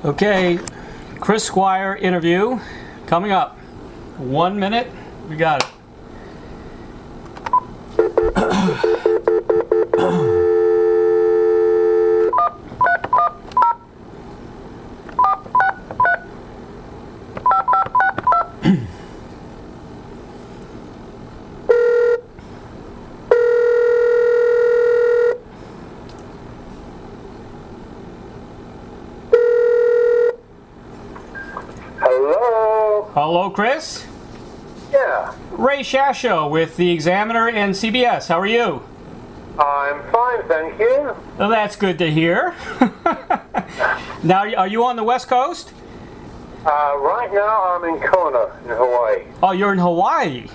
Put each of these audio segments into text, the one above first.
Okay, Chris Squire interview coming up. 1 minute. We got it. Hello, Chris. Yeah. Ray Shasho with the Examiner and CBS. How are you? I'm fine, thank you. Well, that's good to hear. Now, are you on the West Coast? Right now I'm in Kona, in Hawaii. Oh, you're in Hawaii?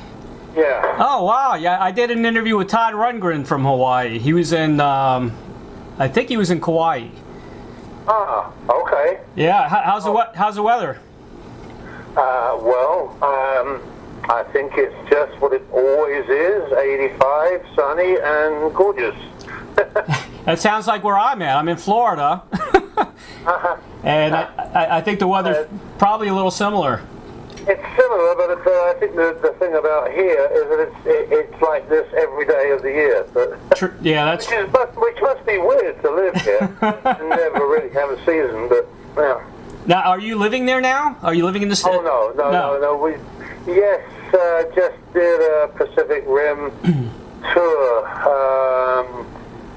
Yeah. Oh, wow. Yeah, I did an interview with Todd Rundgren from Hawaii. He was in, I think he was in Kauai. Ah, okay. Yeah, how's the weather? I think it's just what it always is, 85, sunny, and gorgeous. That sounds like where I'm at. I'm in Florida. And I think the weather's probably a little similar. It's similar, but I think the thing about here is that it's like this every day of the year. But, yeah, that's which must be weird to live here and never really have a season, but yeah. Now, are you living there now? Are you living in the state? Oh, no. We just did a Pacific Rim tour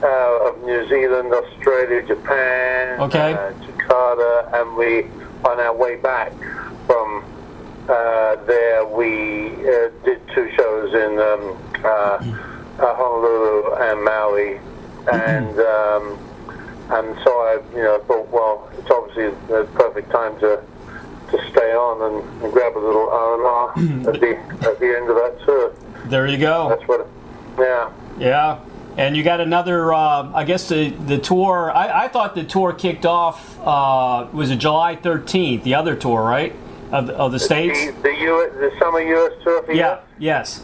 of New Zealand, Australia, Japan, Jakarta, and we, on our way back from there, we did 2 shows in Honolulu and Maui, and so I, thought, well, it's obviously the perfect time to stay on and grab a little R&R at the end of that tour. There you go. That's what. Yeah. Yeah, and you got another. I guess the tour. I thought the tour kicked off. Was it July 13th? The other tour, right? Of the States. The summer U.S. tour. For yeah. Yes.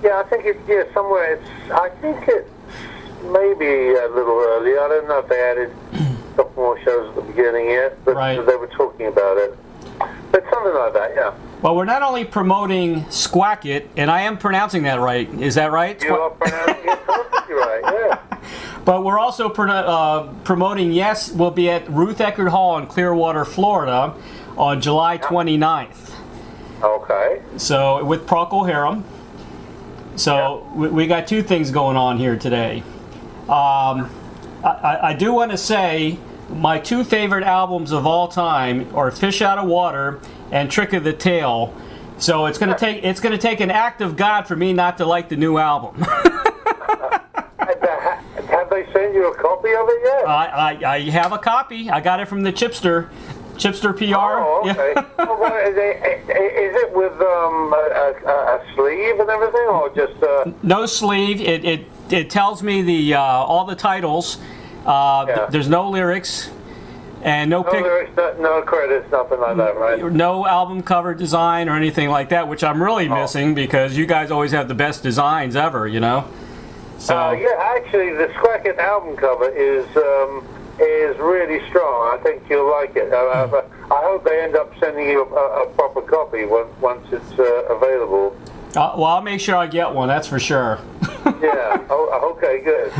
Yeah, I think somewhere. I think it's maybe a little early. I don't know if they added a couple more shows at the beginning yet, but they were talking about it. But something like that, yeah. Well, we're not only promoting Squacket, and I am pronouncing that right. Is that right? You are pronouncing it perfectly right, yeah. But we're also promoting, yes, we'll be at Ruth Eckerd Hall in Clearwater, Florida on July 29th. Okay. So, with Procol Harum. So, we got 2 things going on here today. I do want to say my 2 favorite albums of all time are Fish Out of Water and Trick of the Tail. So it's going to take an act of God for me not to like the new album. Have they sent you a copy of it yet? I have a copy. I got it from the Chipster PR. Oh, okay. Well, is it with a sleeve and everything, or just? No sleeve. It tells me the all the titles. There's no lyrics and no lyrics, no credits, nothing like that, right? No album cover design or anything like that, which I'm really missing because you guys always have the best designs ever, So actually, the Squacket album cover is really strong. I think you'll like it. I hope they end up sending you a proper copy once it's available. Well, I'll make sure I get one. That's for sure. Yeah. Oh, okay. Good.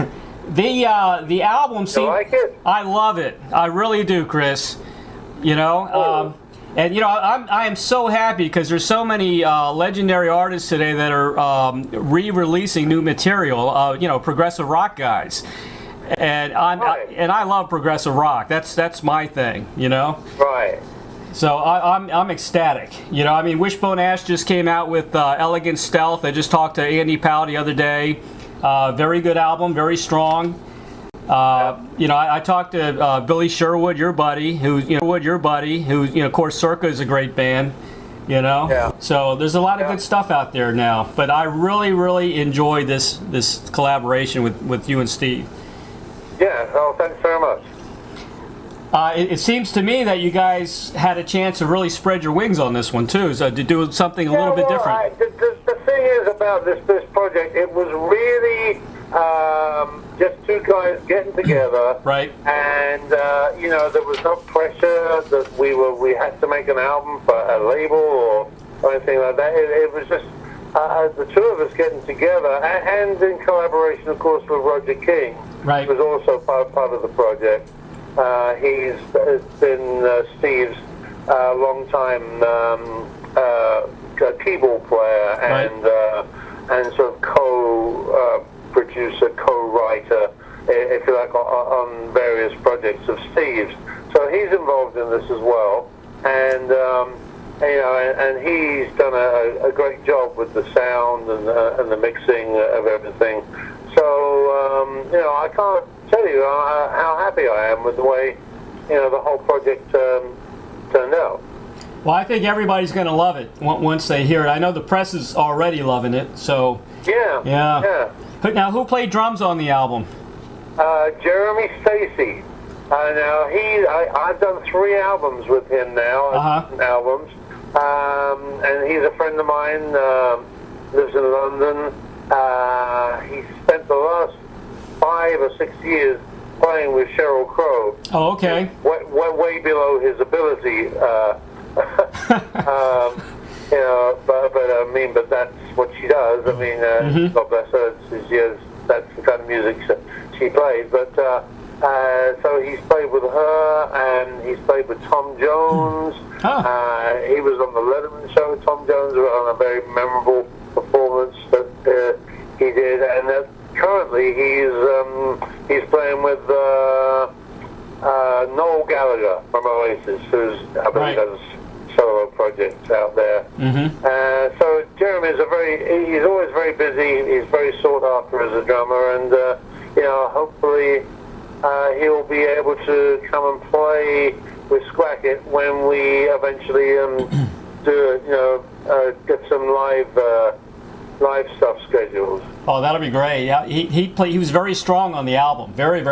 The album. You like it? I love it. I really do, Chris. And I am so happy because there's so many legendary artists today that are re-releasing new material. Progressive rock guys. And I love progressive rock. That's my thing, Right. So I'm ecstatic. Wishbone Ash just came out with Elegant Stealth. I just talked to Andy Powell the other day. Very good album, very strong. I talked to Billy Sherwood, your buddy, who of course Circa is a great band. Yeah. So there's a lot of good stuff out there now. But I really, really enjoy this collaboration with you and Steve. Yeah, thanks very much. It seems to me that you guys had a chance to really spread your wings on this one too, so to do something a little bit different. The thing is about this project, it was really just two guys getting together, Right. and there was no pressure that we had to make an album for a label or anything like that. It was just the two of us getting together, and in collaboration, of course, with Roger King, Right. who was also part of the project. He's been Steve's long-time keyboard player and sort of co-producer, co-writer, if you like, on various projects of Steve's. So he's involved in this as well, and and he's done a great job with the sound and the mixing of everything. So I can't tell you how happy I am with the way the whole project turned out. Well, I think everybody's going to love it once they hear it. I know the press is already loving it. So yeah. Now, who played drums on the album? Jeremy Stacy. Now I've done 3 albums with him now, albums, and he's a friend of mine. Lives in London. He spent the last 5 or 6 years playing with Sheryl Crow. Oh, okay. Way below his ability. But that's what she does. I mean, God bless her. That's the kind of music she plays. But so he's played with her, and he's played with Tom Jones. He was on the Letterman show with Tom Jones on a very memorable performance that he did. And currently he's playing with Noel Gallagher from Oasis, who's I believe has solo projects out there. So Jeremy he's always very busy. He's very sought after as a drummer, and hopefully he'll be able to come and play with Squacket when we eventually get some live stuff scheduled. Oh, that'll be great. Yeah, he was very strong on the album. Very. He's a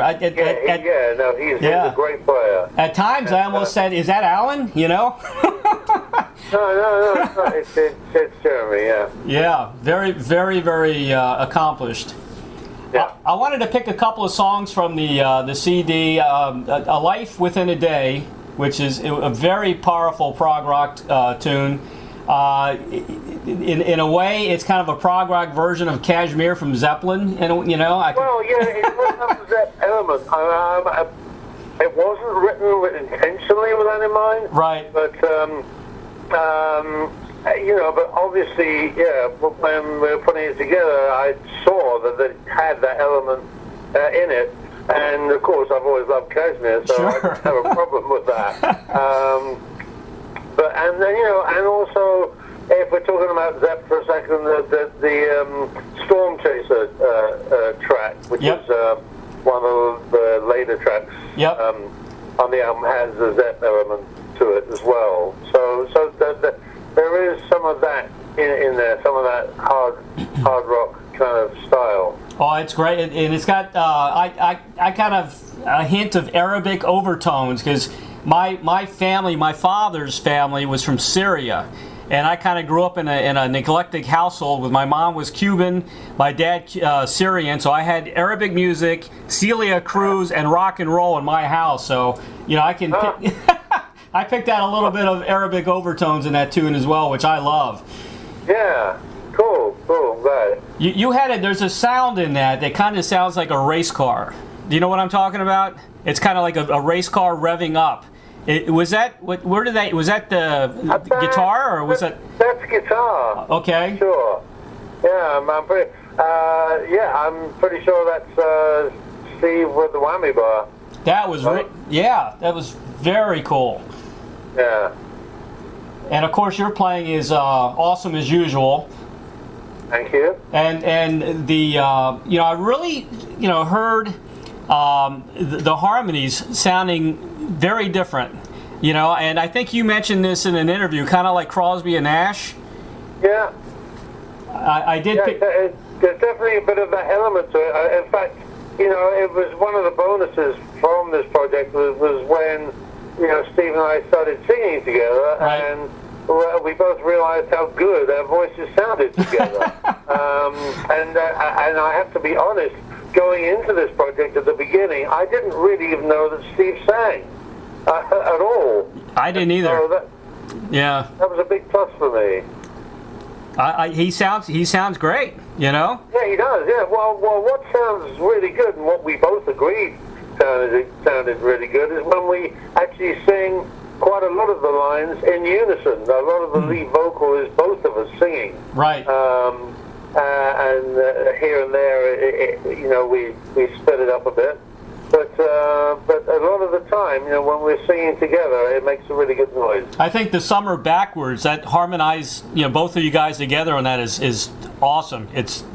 great player. At times, I almost said, "Is that Alan?" No, it's Jeremy. Yeah. Yeah, very, very, very accomplished. Yeah. I wanted to pick a couple of songs from the CD, "A Life Within a Day," which is a very powerful prog rock tune. In a way, it's kind of a prog rock version of "Kashmir" from Zeppelin, and it was that element. It wasn't written intentionally with that in mind, right? But but obviously, when we were putting it together, I saw that it had that element in it, and of course, I've always loved Kashmir, so I don't have a problem with that. And also, if we're talking about Zepp for a second, the Storm Chaser track, which is one of the later tracks on the album, has a Zepp element to it as well. So there is some of that in there, some of that hard rock kind of style. Oh, it's great, and it's got I kind of a hint of Arabic overtones, because my family, my father's family, was from Syria, and I kind of grew up in a neglected household. With my mom was Cuban, my dad Syrian, so I had Arabic music, Celia Cruz, and rock and roll in my house. So I can I picked out a little bit of Arabic overtones in that tune as well, which I love. Yeah. Cool, I'm glad. There's a sound in that kind of sounds like a race car. Do you know what I'm talking about? It's kind of like a race car revving up. Was that the guitar, or was that? That's guitar. Okay. Sure. Yeah, I'm pretty sure that's Steve with the whammy bar. That was that was very cool. Yeah. And of course, your playing is awesome as usual. Thank you. And the I really heard the harmonies sounding very different, and I think you mentioned this in an interview, kind of like Crosby and Nash. Yeah. I did. Yeah, there's definitely a bit of that element to it. In fact, it was one of the bonuses from this project was when Steve and I started singing together, right. And we both realized how good our voices sounded together. And I have to be honest, going into this project at the beginning, I didn't really even know that Steve sang at all. I didn't either. So yeah. That was a big plus for me. He sounds great, you know? Yeah, he does. Yeah. Well, what sounds really good, and what we both agreed sounded really good, is when we actually sing quite a lot of the lines in unison. A lot of the lead vocal is both of us singing. Right. And here and there, we split it up a bit. But a lot of the time, when we're singing together, it makes a really good noise. I think the Summer Backwards, that harmonize, both of you guys together on that is awesome. It's,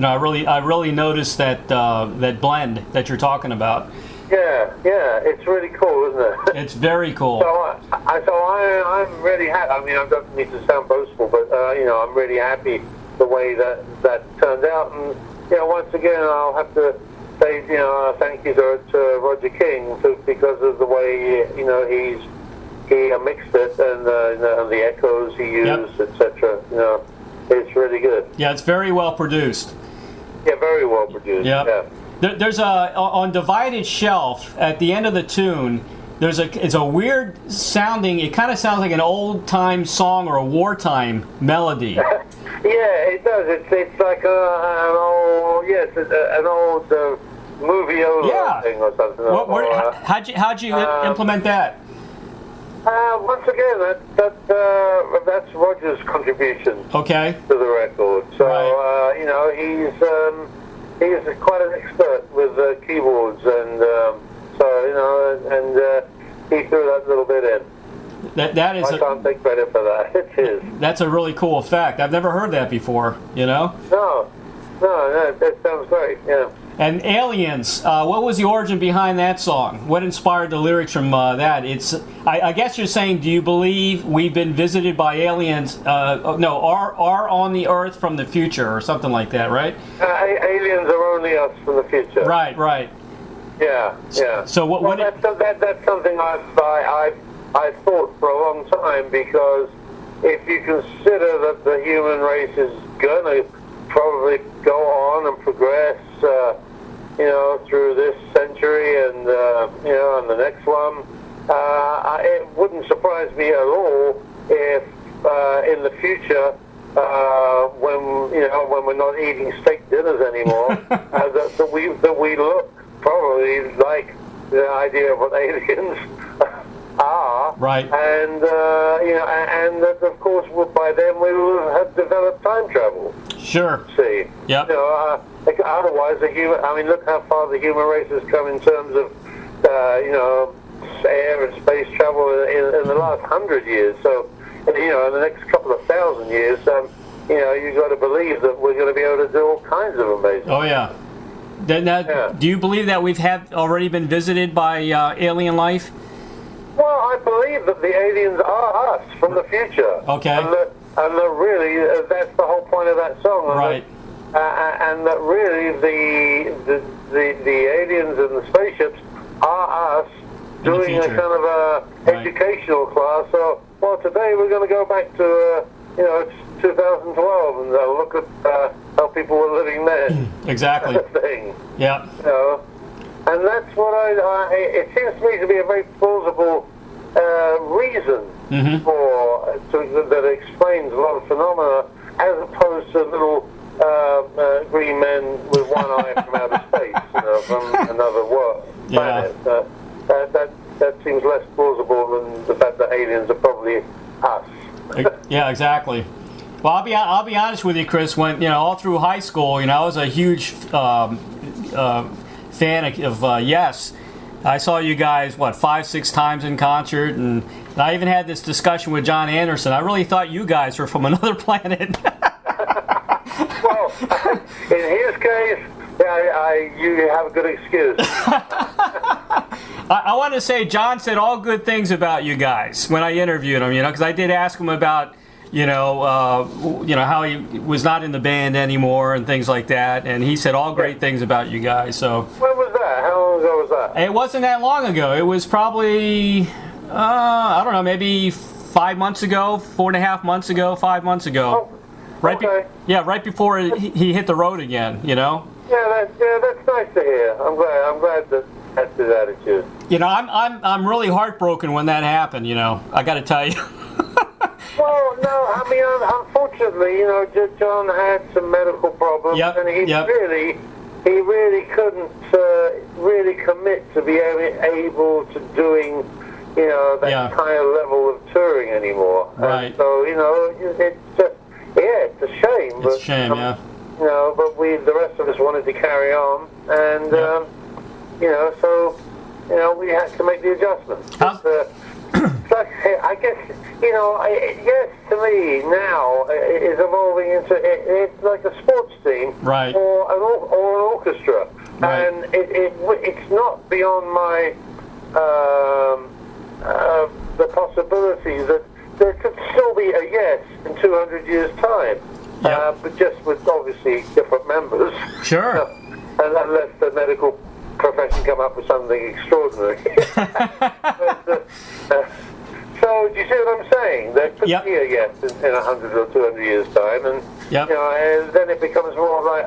I really noticed that that blend that you're talking about. Yeah, it's really cool, isn't it? It's very cool. So I'm really happy. I mean, I don't need to sound boastful, but I'm really happy the way that turned out. And once again, I'll have to say, thank you to Roger King because of the way he mixed it and the echoes he used, etc. It's really good. Yeah, it's very well produced. Yeah, very well produced. Yep. Yeah. There's on Divided Shelf at the end of the tune. It's a weird sounding. It kind of sounds like an old time song or a wartime melody. Yeah, it does. It's like an old movie thing or something. How'd you implement that? Once again, that's Roger's contribution. Okay. To the record. So right. He's quite an expert with keyboards, and he threw that little bit in. That is. I can't take credit for that. It's his. That's a really cool effect. I've never heard that before. No, that sounds great. Yeah. And Aliens, what was the origin behind that song? What inspired the lyrics from that? I guess you're saying, do you believe we've been visited by aliens? Are on the Earth from the future, or something like that, right? Aliens are only us from the future. Right. Yeah. So that's something I've thought for a long time, because if you consider that the human race is gonna probably go on and progress, through this century and and the next one, it wouldn't surprise me at all if in the future, when we're not eating steak dinners anymore, that we look probably like the idea of what aliens are, right? And and that of course by then we will have developed time travel. Sure. See. Yep. Otherwise, look how far the human race has come in terms of air and space travel in the last 100 years. So, in the next couple of thousand years, you've got to believe that we're going to be able to do all kinds of amazing. Oh yeah. Now, do you believe that we've already been visited by alien life? Well, I believe that the aliens are us from the future. Okay. And that really, that's the whole point of that song. Right. And that really the aliens and the spaceships are us doing a kind of a educational class. So, today we're going to go back to it's 2012 and look at how people were living then. Exactly. Thing. Yeah. And that's what it seems to me to be a very plausible reason that explains a lot of phenomena, as opposed to little green men with one eye from outer space, from another planet. That seems less plausible than the fact that aliens are probably us. Yeah, exactly. Well, I'll be honest with you, Chris. When all through high school, I was a huge fan of Yes. I saw you guys 5-6 times in concert, and I even had this discussion with John Anderson. I really thought you guys were from another planet. Well, in his case, you have a good excuse. I want to say John said all good things about you guys when I interviewed him. Because I did ask him about how he was not in the band anymore and things like that, and he said all great things about you guys. So when was that? How long ago was that? It wasn't that long ago. It was probably I don't know, maybe 5 months ago, 4.5 months ago, 5 months ago. Oh, okay. Right before he hit the road again. Yeah, that's nice to hear. I'm glad that that's his attitude. You know, I'm really heartbroken when that happened. You know, I got to tell you. Well, no, I mean, unfortunately, you know, John had some medical problems, and he really couldn't really commit to be able to doing, you know, that kind of level of touring anymore. Right. And so, you know, it's just, it's a shame. It's a shame, You know, but the rest of us wanted to carry on, and you know, so, you know, we had to make the adjustments. Like, I guess, you know, yes, to me now is evolving into it's like a sports team, right, or an orchestra, right. And it's not beyond my the possibility that there could still be a yes in 200 years' time, but just with obviously different members. Sure. And unless the medical profession come up with something extraordinary. So, do you see what I'm saying? There could be a yes in 100 or 200 years' time, and you know, and then it becomes more like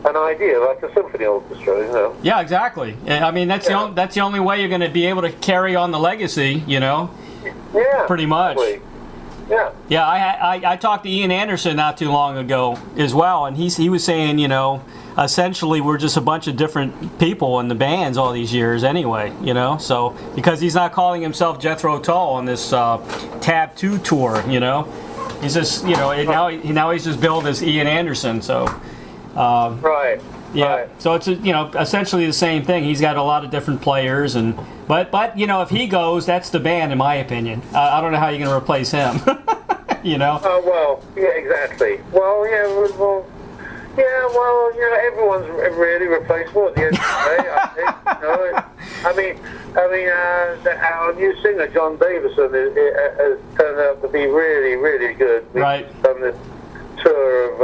an idea, like a symphony orchestra, you know. Yeah, exactly. I mean, that's the only way you're going to be able to carry on the legacy, you know. Yeah. Pretty much. Exactly. Yeah. Yeah, I talked to Ian Anderson not too long ago as well, and he was saying, you know, essentially we're just a bunch of different people in the bands all these years anyway, you know. So because he's not calling himself Jethro Tull on this Tab 2 tour, you know, he's just, you know, now he's just billed as Ian Anderson. So right. Yeah. Right. So it's you know, essentially the same thing. He's got a lot of different players, and but you know, if he goes, that's the band in my opinion. I don't know how you're going to replace him. You know. Oh well, yeah, exactly. Well, you know, everyone's really replaceable at the end of the day. I think. You know, I mean, our new singer John Davison has turned out to be really, really good. We've done this tour of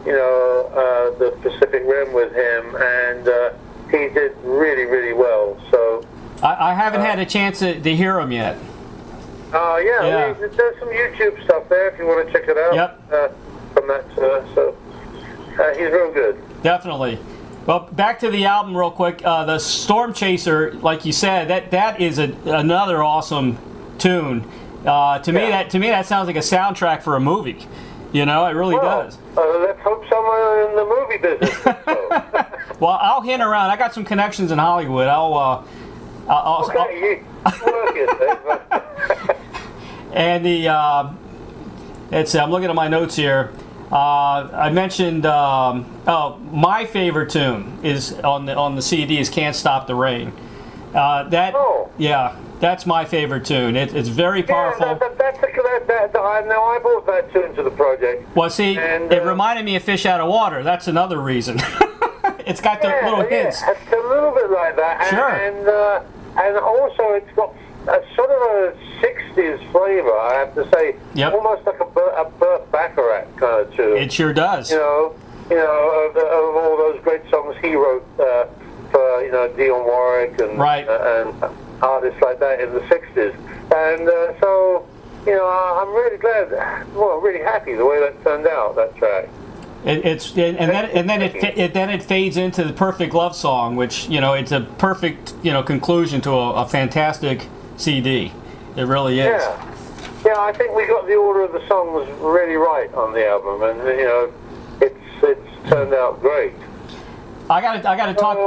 you know, the Pacific Rim with him, and he did really, really well. So I haven't had a chance to hear him yet. There's some YouTube stuff there if you want to check it out. Yep. From that tour, so he's real good. Definitely. Well, back to the album real quick. The Storm Chaser, like you said, that is another awesome tune. To me, that sounds like a soundtrack for a movie. You know, it really does. Let's hope someone in the movie business. Well, I'll hint around. I got some connections in Hollywood. I'll work it. And I'm looking at my notes here. I mentioned my favorite tune is on the CD is "Can't Stop the Rain." That's my favorite tune. It's very powerful. I brought that tune to the project. Well, see, it reminded me of Fish Out of Water. That's another reason. It's got the little hints. It's a little bit like that. Sure. And also it's got a sort of a 60s flavor, I have to say. Yep. Almost like a Burt Bacharach kind of tune. It sure does. You know, of all those great songs he wrote for, you know, Dionne Warwick and artists like that in the 60s. And so, you know, I'm really glad, really happy the way that turned out, that track. Then it fades into the Perfect Love Song, which, you know, it's a perfect, you know, conclusion to a fantastic CD. It really is. Yeah, I think we got the order of the songs really right on the album, and you know, it's turned out great. I gotta talk.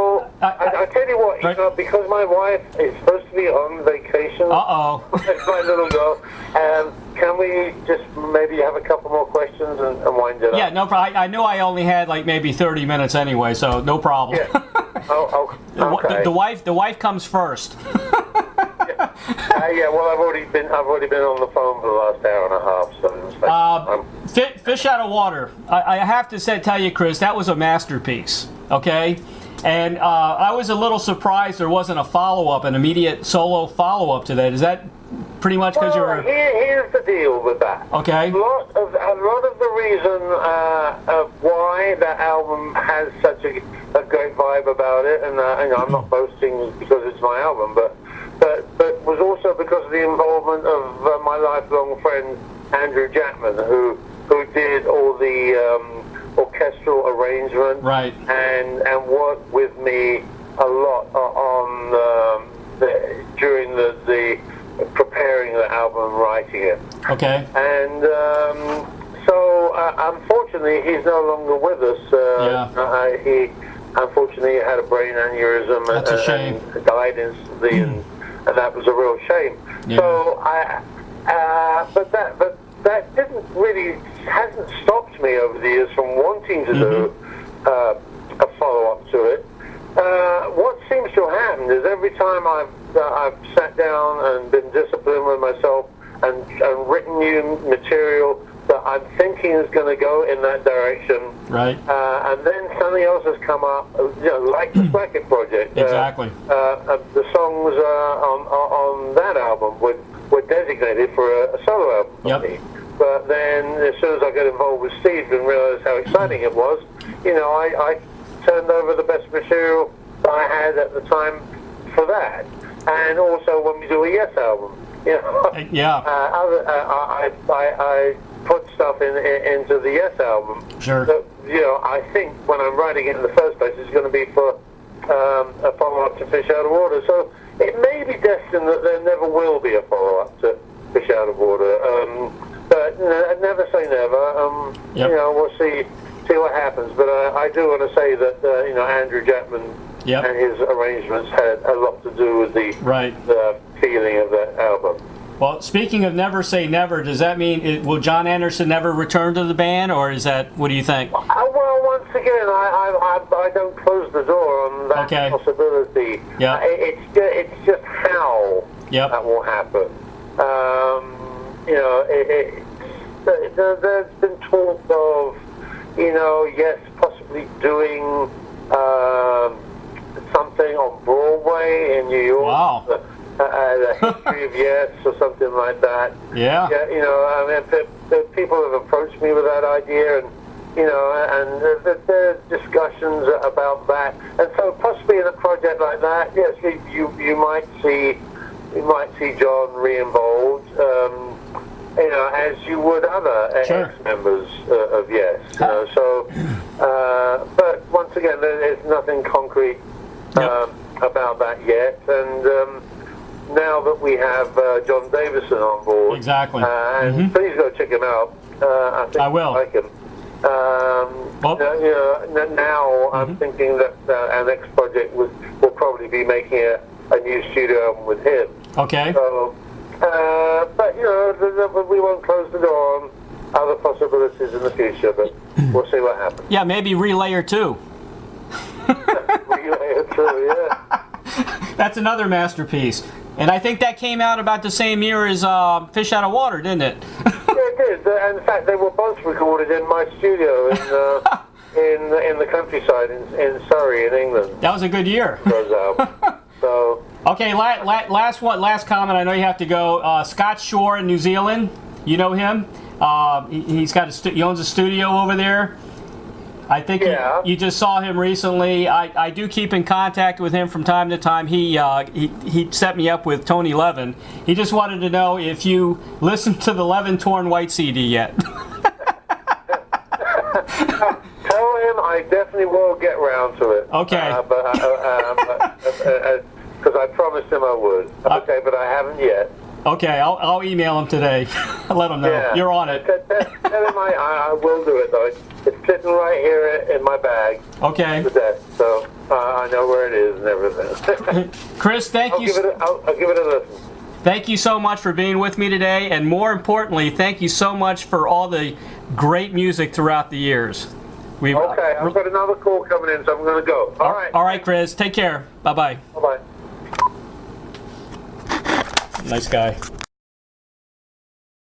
I tell you what, you know, because my wife is supposed to be on vacation. My little girl. Can we just maybe have a couple more questions and wind it up? Yeah, no problem. I knew I only had like maybe 30 minutes anyway, so no problem. Yeah. Okay. The wife comes first. Well, I've already been on the phone for the last hour and a half. So Fish Out of Water. I have to tell you, Chris, that was a masterpiece. Okay, and I was a little surprised there wasn't an immediate solo follow-up to that. Is that pretty much because you were? Here's the deal with that. Okay. A lot of the reason of why that album has such a great vibe about it, and I'm not boasting because it's my album, but was also because of the involvement of my lifelong friend Andrew Jackman, who did all the orchestral arrangement, Right. and worked with me a lot on during the preparing the album, writing it. Okay. And so unfortunately, he's no longer with us. He unfortunately had a brain aneurysm. That's a shame. And died instantly, and that was a real shame. Yeah. So but that didn't really hasn't stopped me over the years from wanting to do a follow-up to it. What seems to have happened is every time I've sat down and been disciplined with myself and written new material that I'm thinking is going to go in that direction, Right. and then something else has come up, like the Squire project. Exactly. The songs on that album were designated for a solo album for me. But then, as soon as I got involved with Steve and realized how exciting it was, I turned over the best material that I had at the time for that. And also, when we do a Yes album, I put stuff into the Yes album. Sure. That, I think when I'm writing it in the first place, it's going to be for a follow-up to Fish Out of Water. So it may be destined that there never will be a follow-up to Fish Out of Water. But never say never. We'll see what happens. But I do want to say that Andrew Chapman and his arrangements had a lot to do with the feeling of that album. Well, speaking of never say never, does that mean will John Anderson never return to the band, or is that, what do you think? Well, once again, I don't close the door on that possibility. Yeah. It's just how that will happen. There's been talk of, yes, possibly doing something on Broadway in New York. Wow. The history of Yes or something like that. Yeah. People have approached me with that idea, and there are discussions about that. And so possibly in a project like that, yes, you might see John re-involved. As you would other ex-members of Yes. But once again, there's nothing concrete about that yet. And now that we have John Davison on board, exactly, and please go check him out. I think I will. You like him. Now I'm thinking that our next project will probably be making a new studio album with him. Okay. So, but we won't close the door on other possibilities in the future. But we'll see what happens. Yeah, maybe Relayer 2. Relayer 2, yeah. That's another masterpiece. And I think that came out about the same year as Fish Out of Water, didn't it? Yeah, it did. In fact, they were both recorded in my studio in the countryside in Surrey, in England. That was a good year. Those albums. So. Okay, last comment. I know you have to go. Scott Shore in New Zealand. You know him. He owns a studio over there. I think you just saw him recently. I do keep in contact with him from time to time. He set me up with Tony Levin. He just wanted to know if you listened to the Levin Torn White CD yet. Tell him I definitely will get round to it. Okay. Because I promised him I would. Okay, but I haven't yet. Okay, I'll email him today. Let him know. Yeah. You're on it. Tell him I will do it, though. It's sitting right here in my bag. Okay. The desk, so I know where it is and everything. Chris, thank you. I'll give it a listen. Thank you so much for being with me today, and more importantly, thank you so much for all the great music throughout the years. Okay, I've got another call coming in, so I'm going to go. All right. All right, Chris. Take care. Bye-bye. Bye-bye. Nice guy.